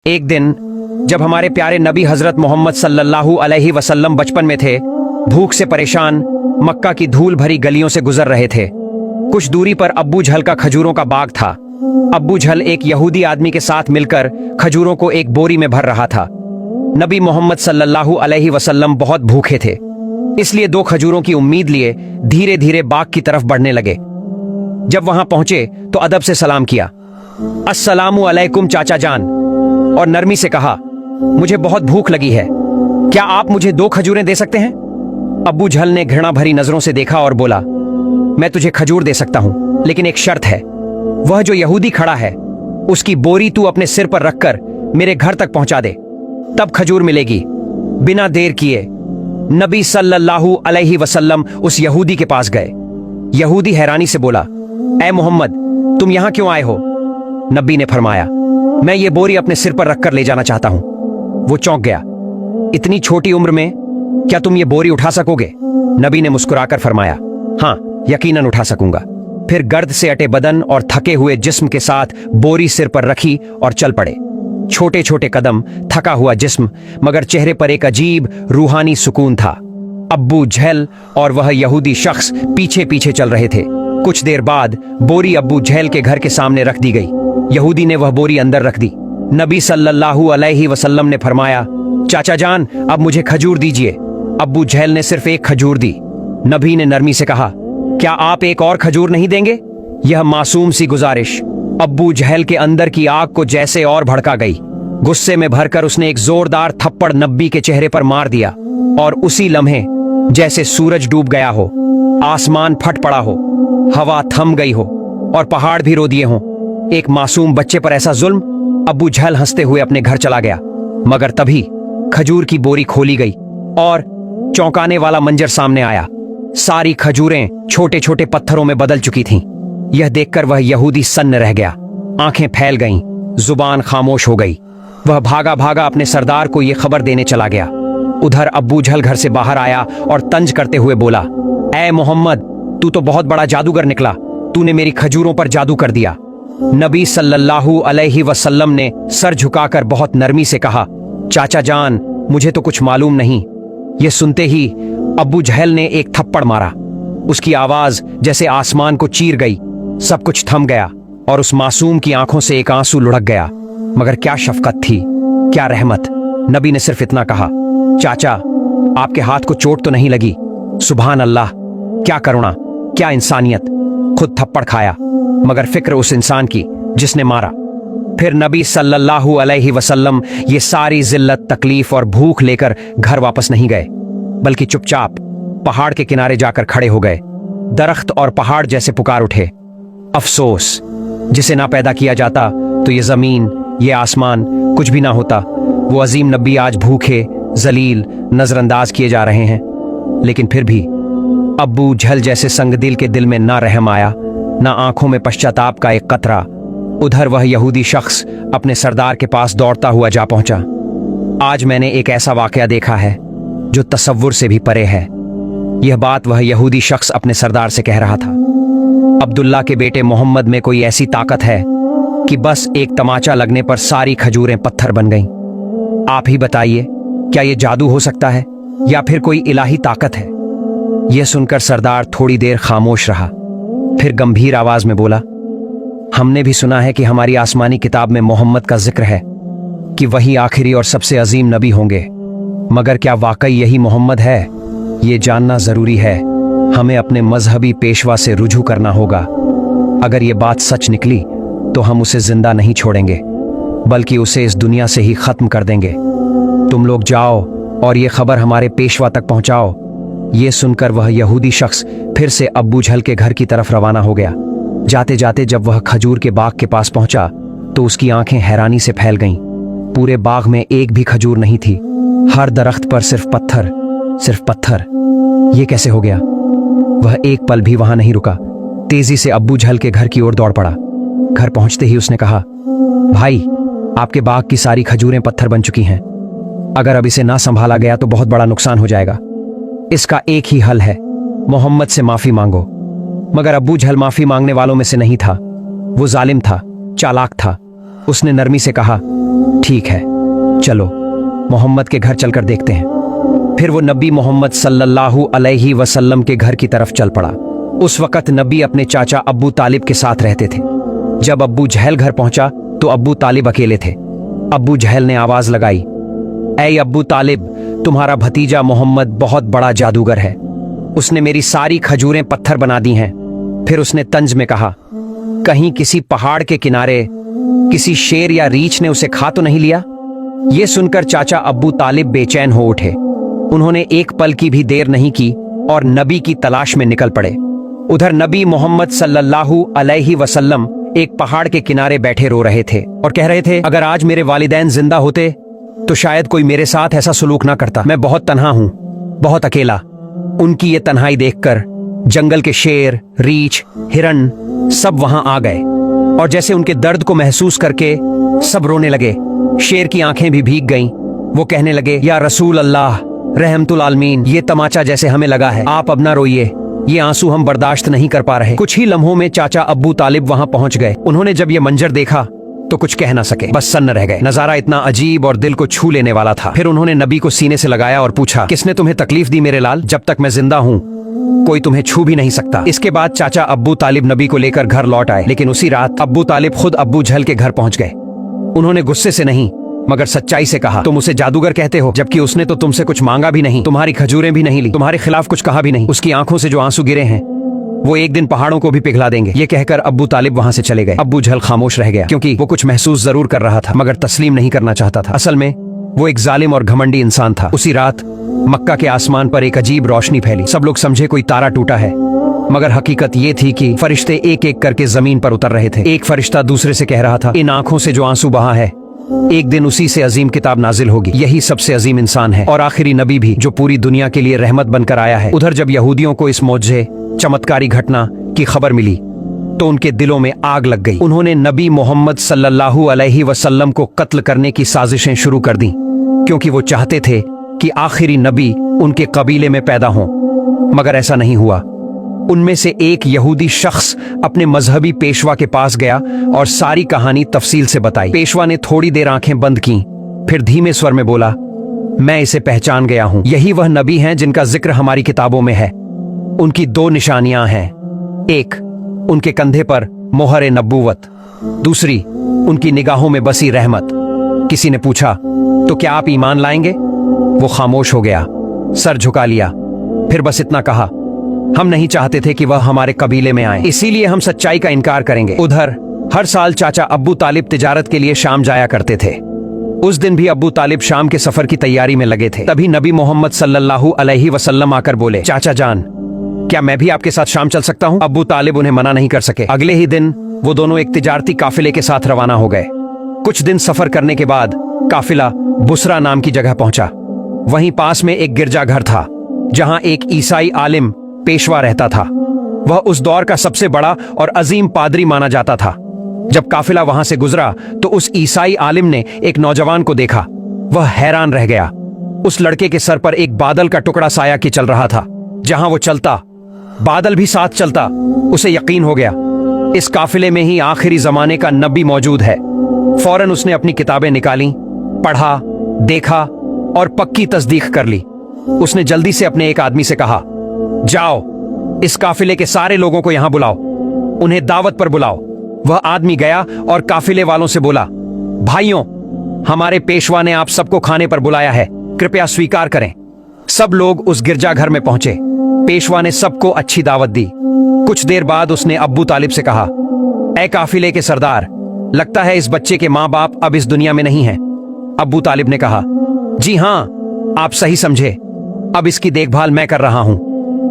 एक दिन जब हमारे प्यारे नबी हजरत मोहम्मद सल्लल्लाहु अलैहि वसल्लम बचपन में थे, भूख से परेशान मक्का की धूल भरी गलियों से गुजर रहे थे। कुछ दूरी पर अब्बू झल का खजूरों का बाग था। अब्बू झल एक यहूदी आदमी के साथ मिलकर खजूरों को एक बोरी में भर रहा था। नबी मोहम्मद सल्लल्लाहु अलैहि वसल्लम बहुत भूखे थे, इसलिए दो खजूरों की उम्मीद लिए धीरे धीरे बाग की तरफ बढ़ने लगे। जब वहां पहुंचे तो अदब से सलाम किया, अस्सलामु अलैकुम चाचा जान, और नरमी से कहा, मुझे बहुत भूख लगी है, क्या आप मुझे दो खजूरें दे सकते हैं? अब्बू झल ने घृणा भरी नजरों से देखा और बोला, मैं तुझे खजूर दे सकता हूं, लेकिन एक शर्त है। वह जो यहूदी खड़ा है उसकी बोरी तू अपने सिर पर रखकर मेरे घर तक पहुंचा दे, तब खजूर मिलेगी। बिना देर किए नबी सल्लल्लाहु अलैहि वसल्लम उस यहूदी के पास गए। यहूदी हैरानी से बोला, ऐ मोहम्मद, तुम यहां क्यों आए हो? नबी ने फरमाया, मैं ये बोरी अपने सिर पर रखकर ले जाना चाहता हूं। वो चौंक गया, इतनी छोटी उम्र में क्या तुम ये बोरी उठा सकोगे? नबी ने मुस्कुराकर फरमाया, हां, यकीनन उठा सकूंगा। फिर गर्द से अटे बदन और थके हुए जिस्म के साथ बोरी सिर पर रखी और चल पड़े। छोटे छोटे कदम, थका हुआ जिस्म, मगर चेहरे पर एक अजीब रूहानी सुकून था। अब्बू झल और वह यहूदी शख्स पीछे पीछे चल रहे थे। कुछ देर बाद बोरी अब्बू झल के घर के सामने रख दी गई। यहूदी ने वह बोरी अंदर रख दी। नबी सल्लल्लाहु अलैहि वसल्लम ने फरमाया, चाचा जान, अब मुझे खजूर दीजिए। अब्बू झल ने सिर्फ एक खजूर दी। नबी ने नरमी से कहा, क्या आप एक और खजूर नहीं देंगे? यह मासूम सी गुजारिश अब्बू झल के अंदर की आग को जैसे और भड़का गई। गुस्से में भरकर उसने एक जोरदार थप्पड़ नबी के चेहरे पर मार दिया, और उसी लम्हे जैसे सूरज डूब गया हो, आसमान फट पड़ा हो, हवा थम गई हो और पहाड़ भी रो दिए हों। एक मासूम बच्चे पर ऐसा जुल्म। अब्बू झल हंसते हुए अपने घर चला गया, मगर तभी खजूर की बोरी खोली गई और चौंकाने वाला मंजर सामने आया। सारी खजूरें छोटे छोटे पत्थरों में बदल चुकी थीं। यह देखकर वह यहूदी सन्न रह गया, आंखें फैल गईं, जुबान खामोश हो गई। वह भागा भागा अपने सरदार को यह खबर देने चला गया। उधर अब्बू झल घर से बाहर आया और तंज करते हुए बोला, ऐ मोहम्मद, तू तो बहुत बड़ा जादूगर निकला, तूने मेरी खजूरों पर जादू कर दिया। नबी सल्लल्लाहु अलैहि वसल्लम ने सर झुकाकर बहुत नरमी से कहा, चाचा जान, मुझे तो कुछ मालूम नहीं। यह सुनते ही अब्बू झल ने एक थप्पड़ मारा। उसकी आवाज जैसे आसमान को चीर गई। सब कुछ थम गया और उस मासूम की आंखों से एक आंसू लुढ़क गया। मगर क्या शफकत थी, क्या रहमत। नबी ने सिर्फ इतना कहा, चाचा, आपके हाथ को चोट तो नहीं लगी? सुभान अल्लाह, क्या करुणा, क्या इंसानियत। खुद थप्पड़ खाया, मगर फिक्र उस इंसान की जिसने मारा। फिर नबी सल्लल्लाहु अलैहि वसल्लम ये सारी जिल्लत, तकलीफ और भूख लेकर घर वापस नहीं गए, बल्कि चुपचाप पहाड़ के किनारे जाकर खड़े हो गए। दरख्त और पहाड़ जैसे पुकार उठे, अफसोस, जिसे ना पैदा किया जाता तो ये जमीन, ये आसमान कुछ भी ना होता। वो अजीम नबी आज भूखे, जलील, नजरअंदाज किए जा रहे हैं। लेकिन फिर भी अब्बू झल जैसे संगदिल के दिल में ना रहम आया, ना आंखों में पश्चाताप का एक कतरा। उधर वह यहूदी शख्स अपने सरदार के पास दौड़ता हुआ जा पहुंचा। आज मैंने एक ऐसा वाकया देखा है जो तसव्वुर से भी परे है। यह बात वह यहूदी शख्स अपने सरदार से कह रहा था। अब्दुल्ला के बेटे मोहम्मद में कोई ऐसी ताकत है कि बस एक तमाचा लगने पर सारी खजूरें पत्थर बन गईं। आप ही बताइए, क्या यह जादू हो सकता है या फिर कोई इलाही ताकत है? यह सुनकर सरदार थोड़ी देर खामोश रहा, फिर गंभीर आवाज में बोला, हमने भी सुना है कि हमारी आसमानी किताब में मोहम्मद का जिक्र है कि वही आखिरी और सबसे अजीम नबी होंगे, मगर क्या वाकई यही मोहम्मद है? ये जानना जरूरी है। हमें अपने मजहबी पेशवा से रुजू करना होगा। अगर ये बात सच निकली तो हम उसे जिंदा नहीं छोड़ेंगे, बल्कि उसे इस दुनिया से ही खत्म कर देंगे। तुम लोग जाओ और ये खबर हमारे पेशवा तक पहुंचाओ। ये सुनकर वह यहूदी शख्स फिर से अब्बू झल के घर की तरफ रवाना हो गया। जाते जाते जब वह खजूर के बाग के पास पहुंचा तो उसकी आंखें हैरानी से फैल गईं। पूरे बाग में एक भी खजूर नहीं थी। हर दरख्त पर सिर्फ पत्थर, सिर्फ पत्थर। ये कैसे हो गया? वह एक पल भी वहां नहीं रुका, तेजी से अब्बू झल के घर की ओर दौड़ पड़ा। घर पहुंचते ही उसने कहा, भाई, आपके बाग की सारी खजूरें पत्थर बन चुकी हैं। अगर अब इसे ना संभाला गया तो बहुत बड़ा नुकसान हो जाएगा। इसका एक ही हल है, मोहम्मद से माफी मांगो। मगर अब्बू झल माफी मांगने वालों में से नहीं था। वो जालिम था, चालाक था। उसने नरमी से कहा, ठीक है, चलो मोहम्मद के घर चलकर देखते हैं। फिर वो नबी मोहम्मद सल्लल्लाहु अलैहि वसल्लम के घर की तरफ चल पड़ा। उस वक्त नबी अपने चाचा अब्बू तालिब के साथ रहते थे। जब अब्बू जहल घर पहुंचा तो अब्बू तालिब अकेले थे। अब्बू जहल ने आवाज लगाई, ऐ अब्बू तालिब, तुम्हारा भतीजा मोहम्मद बहुत बड़ा जादूगर है। उसने मेरी सारी खजूरें पत्थर बना दी हैं। फिर उसने तंज में कहा, कहीं किसी पहाड़ के किनारे किसी शेर या रीछ ने उसे खा तो नहीं लिया? ये सुनकर चाचा अब्बू तालिब बेचैन हो उठे। उन्होंने एक पल की भी देर नहीं की और नबी की तलाश में निकल पड़े। उधर नबी मोहम्मद सल्लल्लाहु अलैहि वसल्लम एक पहाड़ के किनारे बैठे रो रहे थे और कह रहे थे, अगर आज मेरे वालिदैन जिंदा होते तो शायद कोई मेरे साथ ऐसा सलूक ना करता। मैं बहुत तन्हा हूं, बहुत अकेला। उनकी ये तन्हाई देखकर जंगल के शेर, रीछ, हिरन सब वहां आ गए और जैसे उनके दर्द को महसूस करके सब रोने लगे। शेर की आंखें भी भीग गईं। वो कहने लगे, या रसूल अल्लाह रहमतुल आलमीन, ये तमाचा जैसे हमें लगा है, आप अब ना रोइए, ये आंसू हम बर्दाश्त नहीं कर पा रहे। कुछ ही लम्हों में चाचा अब्बू तालिब वहां पहुंच गए। उन्होंने जब ये मंजर देखा तो कुछ कह ना सके, बस सन्न रह गए। नजारा इतना अजीब और दिल को छू लेने वाला था। फिर उन्होंने नबी को सीने से लगाया और पूछा, किसने तुम्हें तकलीफ दी मेरे लाल? जब तक मैं जिंदा हूं कोई तुम्हें छू भी नहीं सकता। इसके बाद चाचा अब्बू तालिब नबी को लेकर घर लौट आए, लेकिन उसी रात अब्बू तालिब खुद अब्बू जहल के घर पहुंच गए। उन्होंने गुस्से से नहीं मगर सच्चाई से कहा, तुम उसे जादूगर कहते हो जबकि उसने तो तुमसे कुछ मांगा भी नहीं, तुम्हारी खजूरें भी नहीं ली, तुम्हारे खिलाफ कुछ कहा भी नहीं। उसकी आंखों से जो आंसू गिरे हैं वो एक दिन पहाड़ों को भी पिघला देंगे। ये कहकर अब्बू तालिब वहां से चले गए। अब्बू जहल खामोश रह गया क्योंकि वो कुछ महसूस जरूर कर रहा था मगर तस्लीम नहीं करना चाहता था। असल में वो एक जालिम और घमंडी इंसान था। उसी रात मक्का के आसमान पर एक अजीब रोशनी फैली। सब लोग समझे कोई तारा टूटा है मगर हकीकत ये थी कि फरिश्ते एक एक करके जमीन पर उतर रहे थे। एक फरिश्ता दूसरे से कह रहा था, इन आंखों से जो आंसू बहा है एक दिन उसी से अजीम किताब नाजिल होगी। यही सबसे अजीम इंसान है और आखिरी नबी भी जो पूरी दुनिया के लिए रहमत बनकर आया है। उधर जब यहूदियों को इस मौजे चमत्कारी घटना की खबर मिली तो उनके दिलों में आग लग गई। उन्होंने नबी मोहम्मद सल्लल्लाहु अलैहि वसल्लम को कत्ल करने की साजिशें शुरू कर दी क्योंकि वो चाहते थे कि आखिरी नबी उनके कबीले में पैदा हों, मगर ऐसा नहीं हुआ। उनमें से एक यहूदी शख्स अपने मजहबी पेशवा के पास गया और सारी कहानी तफसील से बताई। पेशवा ने थोड़ी देर आंखें बंद की, फिर धीमे स्वर में बोला, मैं इसे पहचान गया हूं। यही वह नबी हैं जिनका जिक्र हमारी किताबों में है। उनकी दो निशानियां हैं, एक उनके कंधे पर मोहर नबूवत, दूसरी उनकी निगाहों में बसी रहमत। किसी ने पूछा, तो क्या आप ईमान लाएंगे? वो खामोश हो गया, सर झुका लिया, फिर बस इतना कहा, हम नहीं चाहते थे कि वह हमारे कबीले में आए, इसीलिए हम सच्चाई का इनकार करेंगे। उधर हर साल चाचा अब्बू तालिब तिजारत के लिए शाम जाया करते थे। उस दिन भी अब्बू तालिब शाम के सफर की तैयारी में लगे थे। तभी नबी मोहम्मद सल्लल्लाहु अलैहि वसल्लम आकर बोले, चाचा जान, क्या मैं भी आपके साथ शाम चल सकता हूँ? अब्बू तालिब उन्हें मना नहीं कर सके। अगले ही दिन वो दोनों एक तिजारती काफिले के साथ रवाना हो गए। कुछ दिन सफर करने के बाद काफिला बुसरा नाम की जगह पहुंचा। वहीं पास में एक गिरजाघर था जहां एक ईसाई आलिम पेशवा रहता था। वह उस दौर का सबसे बड़ा और अजीम पादरी माना जाता था। जब काफिला वहां से गुजरा तो उस ईसाई आलिम ने एक नौजवान को देखा। वह हैरान रह गया। उस लड़के के सर पर एक बादल का टुकड़ा साया की चल रहा था। जहां वो चलता बादल भी साथ चलता। उसे यकीन हो गया इस काफिले में ही आखिरी जमाने का नबी मौजूद है। फौरन उसने अपनी किताबें निकाली, पढ़ा, देखा और पक्की तस्दीक कर ली। उसने जल्दी से अपने एक आदमी से कहा, जाओ इस काफिले के सारे लोगों को यहां बुलाओ, उन्हें दावत पर बुलाओ। वह आदमी गया और काफिले वालों से बोला, भाइयों, हमारे पेशवा ने आप सबको खाने पर बुलाया है, कृपया स्वीकार करें। सब लोग उस गिरजाघर में पहुंचे। पेशवा ने सबको अच्छी दावत दी। कुछ देर बाद उसने अब्बू तालिब से कहा, ऐ काफिले के सरदार, लगता है इस बच्चे के माँ बाप अब इस दुनिया में नहीं हैं। अब्बू तालिब ने कहा, जी हां, आप सही समझे, अब इसकी देखभाल मैं कर रहा हूं।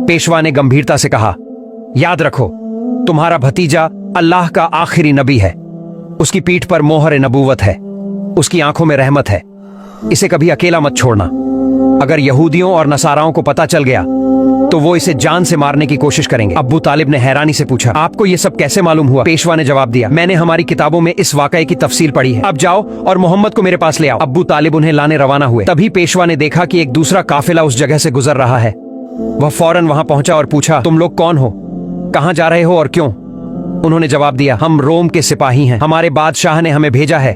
पेशवा ने गंभीरता से कहा, याद रखो, तुम्हारा भतीजा अल्लाह का आखिरी नबी है। उसकी पीठ पर मोहर नबूवत है, उसकी आंखों में रहमत है। इसे कभी अकेला मत छोड़ना। अगर यहूदियों और नसाराओं को पता चल गया तो वो इसे जान से मारने की कोशिश करेंगे। अब्बू तालिब ने हैरानी से पूछा, आपको ये सब कैसे मालूम हुआ? पेशवा ने जवाब दिया, मैंने हमारी किताबों में इस वाकये की तफसील पढ़ी है। अब जाओ और मोहम्मद को मेरे पास ले आओ। अब्बू तालिब उन्हें लाने रवाना हुए। तभी पेशवा ने देखा कि एक दूसरा काफिला उस जगह से गुजर रहा है। वह फौरन वहां पहुंचा और पूछा, तुम लोग कौन हो, कहां जा रहे हो और क्यों? उन्होंने जवाब दिया, हम रोम के सिपाही हैं, हमारे बादशाह ने हमें भेजा है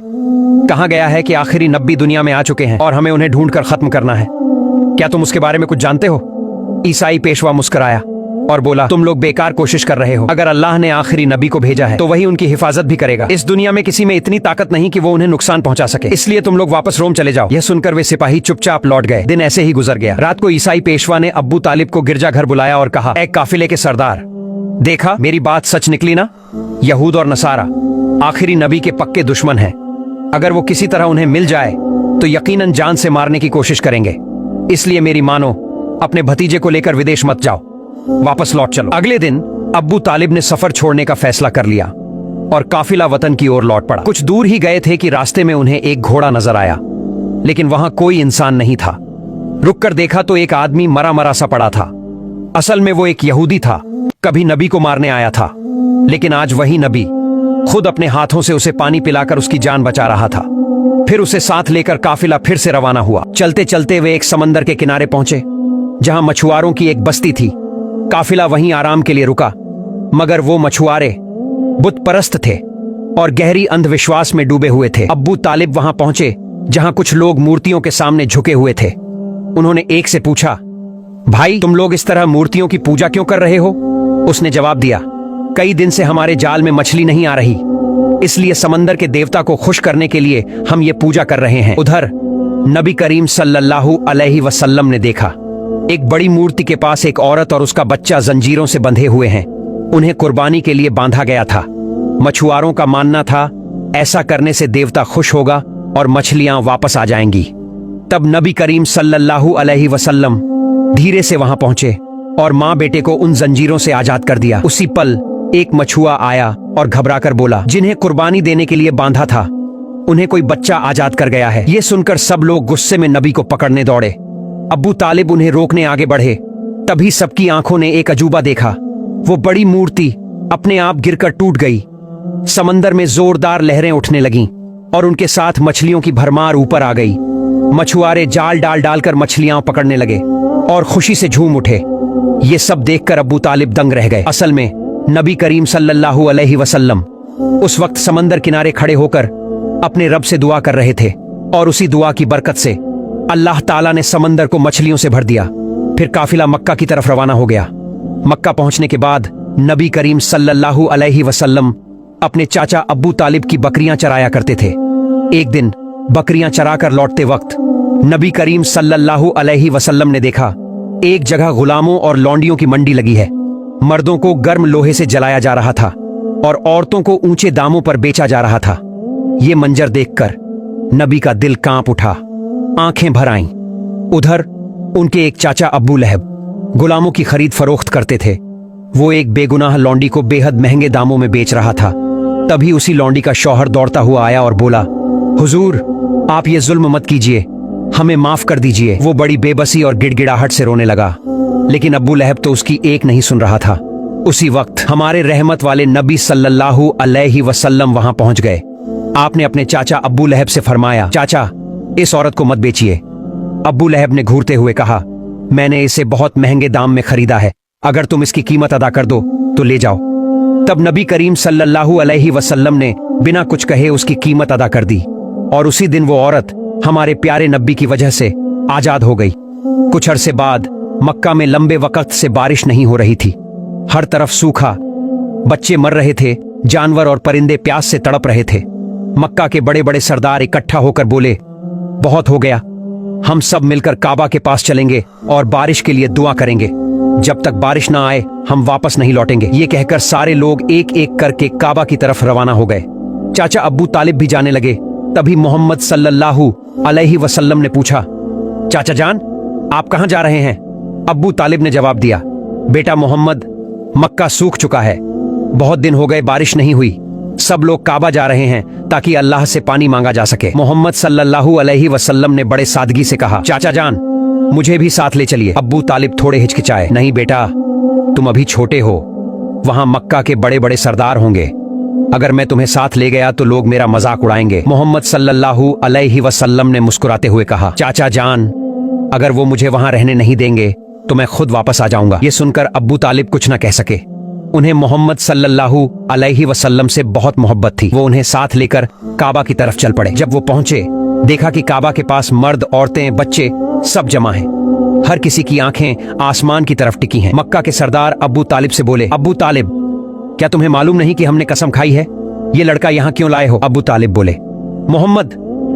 कहा गया है कि आखिरी नबी दुनिया में आ चुके हैं और हमें उन्हें ढूंढकर खत्म करना है। क्या तुम उसके बारे में कुछ जानते हो? ईसाई पेशवा मुस्कुराया और बोला, तुम लोग बेकार कोशिश कर रहे हो। अगर अल्लाह ने आखिरी नबी को भेजा है तो वही उनकी हिफाजत भी करेगा। इस दुनिया में किसी में इतनी ताकत नहीं कि वो उन्हें नुकसान पहुंचा सके, इसलिए तुम लोग वापस रोम चले जाओ। यह सुनकर वे सिपाही चुपचाप लौट गए। दिन ऐसे ही गुजर गया। रात को ईसाई पेशवा ने अब्बू तालिब को गिरजाघर बुलाया और कहा, एक काफिले के सरदार, देखा मेरी बात सच निकली ना? यहूद और नसारा आखिरी नबी के पक्के दुश्मन हैं। अगर वो किसी तरह उन्हें मिल जाए तो यकीनन जान से मारने की कोशिश करेंगे। इसलिए मेरी मानो, अपने भतीजे को लेकर विदेश मत जाओ, वापस लौट चलो। अगले दिन अब्बू तालिब ने सफर छोड़ने का फैसला कर लिया और काफिला वतन की ओर लौट पड़ा। कुछ दूर ही गए थे कि रास्ते में उन्हें एक घोड़ा नजर आया, लेकिन वहां कोई इंसान नहीं था। रुककर देखा तो एक आदमी मरा मरा सा पड़ा था। असल में वो एक यहूदी था, कभी नबी को मारने आया था, लेकिन आज वही नबी खुद अपने हाथों से उसे पानी पिलाकर उसकी जान बचा रहा था। फिर उसे साथ लेकर काफिला फिर से रवाना हुआ। चलते चलते वे एक समंदर के किनारे पहुंचे जहां मछुआरों की एक बस्ती थी। काफिला वहीं आराम के लिए रुका, मगर वो मछुआरे बुत परस्त थे और गहरी अंधविश्वास में डूबे हुए थे। अब्बू तालिब वहां पहुंचे जहां कुछ लोग मूर्तियों के सामने झुके हुए थे। उन्होंने एक से पूछा, भाई तुम लोग इस तरह मूर्तियों की पूजा क्यों कर रहे हो? उसने जवाब दिया, कई दिन से हमारे जाल में मछली नहीं आ रही, इसलिए समंदर के देवता को खुश करने के लिए हम ये पूजा कर रहे हैं। उधर नबी करीम सल्लल्लाहु अलैहि वसल्लम ने देखा, एक बड़ी मूर्ति के पास एक औरत और उसका बच्चा जंजीरों से बंधे हुए हैं। उन्हें कुर्बानी के लिए बांधा गया था। मछुआरों का मानना था ऐसा करने से देवता खुश होगा और मछलियां वापस आ जाएंगी। तब नबी करीम सल्लल्लाहु अलैहि वसल्लम धीरे से वहां पहुंचे और मां बेटे को उन जंजीरों से आजाद कर दिया। उसी पल एक मछुआ आया और घबराकर बोला, जिन्हें कुर्बानी देने के लिए बांधा था उन्हें कोई बच्चा आजाद कर गया है। ये सुनकर सब लोग गुस्से में नबी को पकड़ने दौड़े। अब्बू तालिब उन्हें रोकने आगे बढ़े। तभी सबकी आंखों ने एक अजूबा देखा। वो बड़ी मूर्ति अपने आप गिरकर टूट गई। समंदर में जोरदार लहरें उठने लगीं और उनके साथ मछलियों की भरमार ऊपर आ गई। मछुआरे जाल डाल डालकर मछलियां पकड़ने लगे और खुशी से झूम उठे। ये सब देखकर अब्बू तालिब दंग रह गए। असल में नबी करीम सल्लल्लाहु अलैहि वसल्लम उस वक्त समंदर किनारे खड़े होकर अपने रब से दुआ कर रहे थे और उसी दुआ की बरकत से अल्लाह ताला ने समंदर को मछलियों से भर दिया। फिर काफिला मक्का की तरफ रवाना हो गया। मक्का पहुंचने के बाद नबी करीम सल्लल्लाहु अलैहि वसल्लम अपने चाचा अब्बू तालिब की बकरियां चराया करते थे। एक दिन बकरियां चराकर लौटते वक्त नबी करीम सल्लल्लाहु अलैहि वसल्लम ने देखा एक जगह गुलामों और लौंडियों की मंडी लगी है। मर्दों को गर्म लोहे से जलाया जा रहा था और औरतों को ऊंचे दामों पर बेचा जा रहा था। ये मंजर देखकर नबी का दिल कांप उठा, आंखें भर आईं। उधर उनके एक चाचा अब्बू लहब गुलामों की खरीद फरोख्त करते थे। वो एक बेगुनाह लौंडी को बेहद महंगे दामों में बेच रहा था। तभी उसी लौंडी का शौहर दौड़ता हुआ आया और बोला, हुजूर आप ये जुल्म मत कीजिए, हमें माफ कर दीजिए। वो बड़ी बेबसी और गिड़गिड़ाहट से रोने लगा, लेकिन अब्बू लहब तो उसकी एक नहीं सुन रहा था। उसी वक्त हमारे रहमत वाले नबी सल्लल्लाहु अलैहि वसल्लम वहां पहुंच गए। आपने अपने चाचा अब्बू लहब से फरमाया, चाचा इस औरत को मत बेचिए। अब्बू लहब ने घूरते हुए कहा, मैंने इसे बहुत महंगे दाम में खरीदा है, अगर तुम इसकी कीमत अदा कर दो तो ले जाओ। तब नबी करीम सल्लल्लाहु अलैहि वसल्लम ने बिना कुछ कहे उसकी कीमत अदा कर दी और उसी दिन वो औरत हमारे प्यारे नबी की वजह से आजाद हो गई। कुछ अरसे बाद मक्का में लंबे वक्त से बारिश नहीं हो रही थी। हर तरफ सूखा, बच्चे मर रहे थे, जानवर और परिंदे प्यास से तड़प रहे थे। मक्का के बड़े बड़े सरदार इकट्ठा होकर बोले, बहुत हो गया, हम सब मिलकर काबा के पास चलेंगे और बारिश के लिए दुआ करेंगे। जब तक बारिश ना आए हम वापस नहीं लौटेंगे। ये कहकर सारे लोग एक एक करके काबा की तरफ रवाना हो गए। चाचा अब्बू तालिब भी जाने लगे। तभी मोहम्मद सल्लल्लाहु अलैहि वसल्लम ने पूछा, चाचा जान आप कहां जा रहे हैं? अब्बू तालिब ने जवाब दिया, बेटा मोहम्मद, मक्का सूख चुका है, बहुत दिन हो गए बारिश नहीं हुई, सब लोग काबा जा रहे हैं ताकि अल्लाह से पानी मांगा जा सके। मोहम्मद सल्लल्लाहु अलैहि वसल्लम ने बड़े सादगी से कहा, चाचा जान मुझे भी साथ ले चलिए। अब्बू तालिब थोड़े हिचकिचाए, नहीं बेटा तुम अभी छोटे हो, वहां मक्का के बड़े बड़े सरदार होंगे, अगर मैं तुम्हें साथ ले गया तो लोग मेरा मजाक उड़ाएंगे। मोहम्मद सल्लल्लाहु अलैहि वसल्लम ने मुस्कुराते हुए कहा, चाचा जान अगर वो मुझे वहां रहने नहीं देंगे तो मैं खुद वापस आ जाऊंगा। ये सुनकर अब्बू तालिब कुछ न कह सके। उन्हें मोहम्मद सल्लल्लाहु अलैहि वसल्लम से बहुत मोहब्बत थी। वो उन्हें साथ लेकर काबा की तरफ चल पड़े। जब वो पहुंचे, देखा कि काबा के पास मर्द, औरतें, बच्चे सब जमा हैं। हर किसी की आंखें आसमान की तरफ टिकी हैं। मक्का के सरदार अब्बू तालिब से बोले, अब्बू तालिब, क्या तुम्हें मालूम नहीं कि हमने कसम खाई है? ये लड़का यहाँ क्यों लाए हो? अब्बू तालिब बोले, मोहम्मद,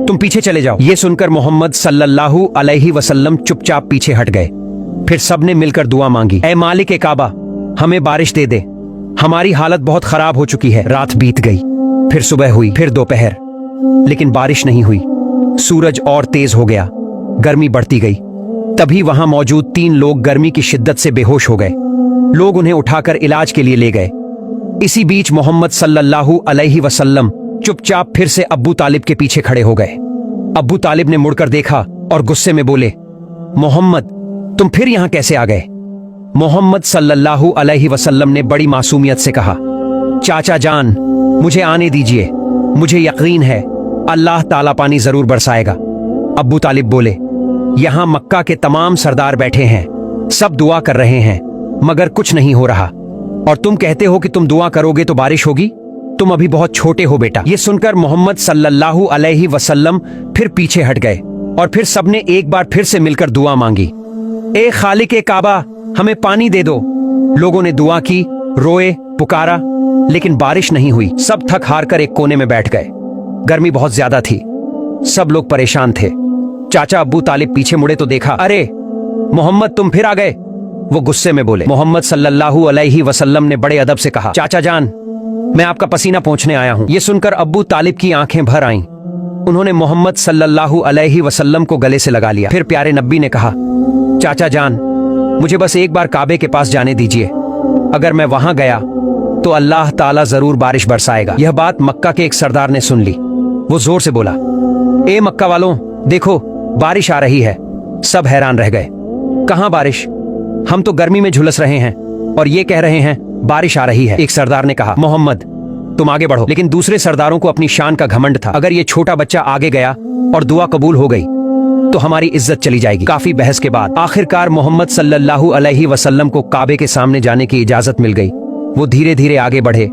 तुम पीछे चले जाओ। ये सुनकर मोहम्मद सल्लल्लाहु अलैहि वसल्लम चुपचाप पीछे हट गए। फिर सबने मिलकर दुआ मांगी, ऐ मालिक ए काबा, हमें बारिश दे दे, हमारी हालत बहुत खराब हो चुकी है। रात बीत गई, फिर सुबह हुई, फिर दोपहर, लेकिन बारिश नहीं हुई। सूरज और तेज हो गया, गर्मी बढ़ती गई। तभी वहां मौजूद 3 लोग गर्मी की शिद्दत से बेहोश हो गए। लोग उन्हें उठाकर इलाज के लिए ले गए। इसी बीच मोहम्मद सल्लल्लाहु अलैहि वसल्लम चुपचाप फिर से अब्बू तालिब के पीछे खड़े हो गए। अब्बू तालिब ने मुड़कर देखा और गुस्से में बोले, मोहम्मद, तुम फिर यहां कैसे आ गए? मोहम्मद सल्लल्लाहु अलैहि वसल्लम ने बड़ी मासूमियत से कहा, चाचा जान, मुझे आने दीजिए, मुझे यकीन है अल्लाह ताला पानी जरूर बरसाएगा। अब्बू तालिब बोले, यहां मक्का के तमाम सरदार बैठे हैं, सब दुआ कर रहे हैं, मगर कुछ नहीं हो रहा, और तुम कहते हो कि तुम दुआ करोगे तो बारिश होगी? तुम अभी बहुत छोटे हो बेटा। ये सुनकर मोहम्मद सल्लल्लाहु अलैहि वसल्लम फिर पीछे हट गए और फिर सबने एक बार फिर से मिलकर दुआ मांगी, ए खालिक ए काबा, हमें पानी दे दो। लोगों ने दुआ की, रोए, पुकारा, लेकिन बारिश नहीं हुई। सब थक हार कर एक कोने में बैठ गए। गर्मी बहुत ज्यादा थी, सब लोग परेशान थे। चाचा अब्बू तालिब पीछे मुड़े तो देखा, अरे मोहम्मद, तुम फिर आ गए। वो गुस्से में बोले। मोहम्मद सल्लल्लाहु अलैहि वसल्लम ने बड़े अदब से कहा, चाचा जान, मैं आपका पसीना पोंछने आया हूं। ये सुनकर अब्बू तालिब की आंखें भर आईं। उन्होंने मोहम्मद सल्लल्लाहु अलैहि वसल्लम को गले से लगा लिया। फिर प्यारे नबी ने कहा, चाचा जान, मुझे बस एक बार काबे के पास जाने दीजिए, अगर मैं वहां गया तो अल्लाह ताला जरूर बारिश बरसाएगा। यह बात मक्का के एक सरदार ने सुन ली। वो जोर से बोला, ए मक्का वालों, देखो बारिश आ रही है। सब हैरान रह गए, कहां बारिश? हम तो गर्मी में झुलस रहे हैं और ये कह रहे हैं बारिश आ रही है। एक सरदार ने कहा, मोहम्मद, तुम आगे बढ़ो। लेकिन दूसरे सरदारों को अपनी शान का घमंड था। अगर ये छोटा बच्चा आगे गया और दुआ कबूल हो गई तो हमारी इज्जत चली जाएगी। काफी बहस के बाद आखिरकार मोहम्मद सल्लल्लाहु अलैहि वसल्लम को काबे के सामने जाने की इजाजत मिल गई। वो धीरे धीरे आगे बढ़े,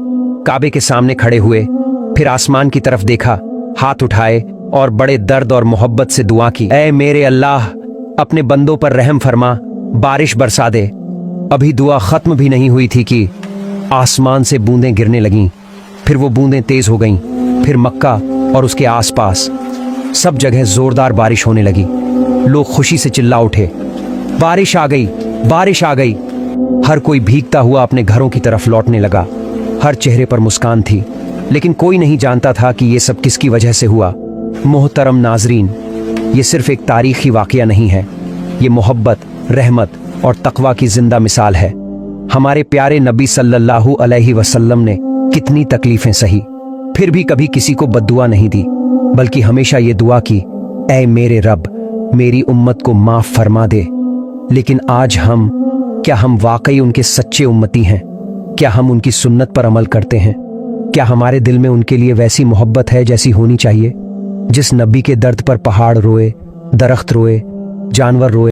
काबे के सामने खड़े हुए, फिर आसमान की तरफ देखा, हाथ उठाए और बड़े दर्द और मोहब्बत से दुआ की, ऐ मेरे अल्लाह, अपने बंदों पर रहम फरमा, बारिश बरसा दे। अभी दुआ खत्म भी नहीं हुई थी कि आसमान से बूंदें गिरने लगीं। फिर वो बूंदें तेज हो गईं। फिर मक्का और उसके आसपास सब जगह जोरदार बारिश होने लगी। लोग खुशी से चिल्ला उठे, बारिश आ गई, बारिश आ गई। हर कोई भीगता हुआ अपने घरों की तरफ लौटने लगा। हर चेहरे पर मुस्कान थी, लेकिन कोई नहीं जानता था कि ये सब किसकी वजह से हुआ। मोहतरम नाजरीन, ये सिर्फ एक तारीखी वाकया नहीं है, ये मोहब्बत, रहमत और तकवा की जिंदा मिसाल है। हमारे प्यारे नबी सल्लल्लाहु अलैहि वसल्लम ने कितनी तकलीफें सही, फिर भी कभी किसी को बद्दुआ नहीं दी, बल्कि हमेशा ये दुआ की, ऐ मेरे रब, मेरी उम्मत को माफ फरमा दे। लेकिन आज क्या हम वाकई उनके सच्चे उम्मती हैं? क्या हम उनकी सुन्नत पर अमल करते हैं? क्या हमारे दिल में उनके लिए वैसी मोहब्बत है जैसी होनी चाहिए? जिस नबी के दर्द पर पहाड़ रोए, दरख्त रोए, जानवर रोए,